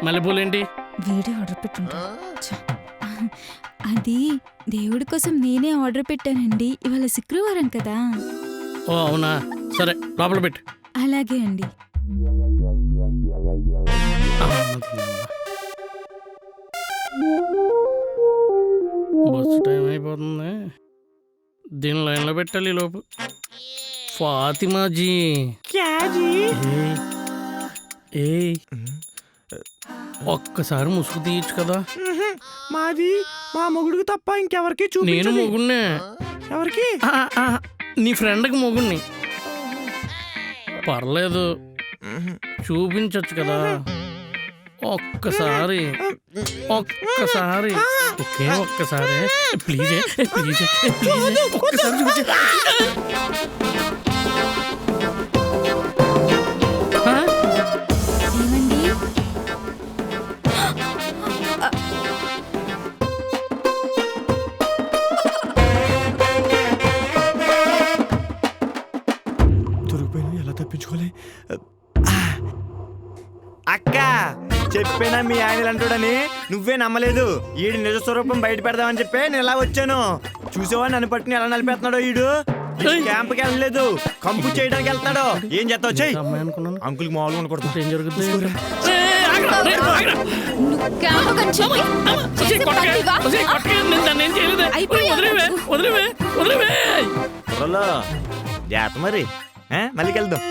మల్లెపూలేంటి? Video order పెట్టుంటా. అది దేవుడి కోసం నేనే ఆర్డర్ పెట్టానండి. ఇవాళ శుక్రవారం కదా. ఓ అవునా, సరే లోపల పెట్టు. అలాగే అండి. బస్సు టైం అయిపోతుంది, దీని లైన్లో పెట్టాలి లోపు. ఫాతిమాజీ ఏయ్ ఒక్కసారి ముసుగు తీయచ్చు కదా. మాది మా మొగుడికి తప్ప ఇంకెవరికి నేను మొగుడినే. ఎవరికి? నీ ఫ్రెండ్కి మొగుడిని. పర్లేదు చూపించచ్చు కదా. ఒక్కసారి ఒక్కసారి ఒకే ఒక్కసారి ప్లీజ్ ప్లీజ్ ప్లీజ్ ఒక్కసారి చూపించ. దొరికిపోయిన ఎలా తప్పించుకోలే? అక్క చెప్పేనా మీ ఆయన అంటాడని? నువ్వే నమ్మలేదు. ఈడు నిజ స్వరూపం బయట పెడదామని చెప్పి నేను ఇలా వచ్చాను. చూసావా నన్ను పట్టుకుని ఎలా నలిపేస్తున్నాడో. ఈడు క్యాంప్కి వెళ్ళలేదు, కంపు చేయడానికి వెళ్తాడు. ఏం చేస్తావు చెయ్యి. అంకుల్ మామూలుగా ఉండకూడదు. ఏం జరుగుతుంది? జాత మరి మళ్ళీ వెళ్దాం.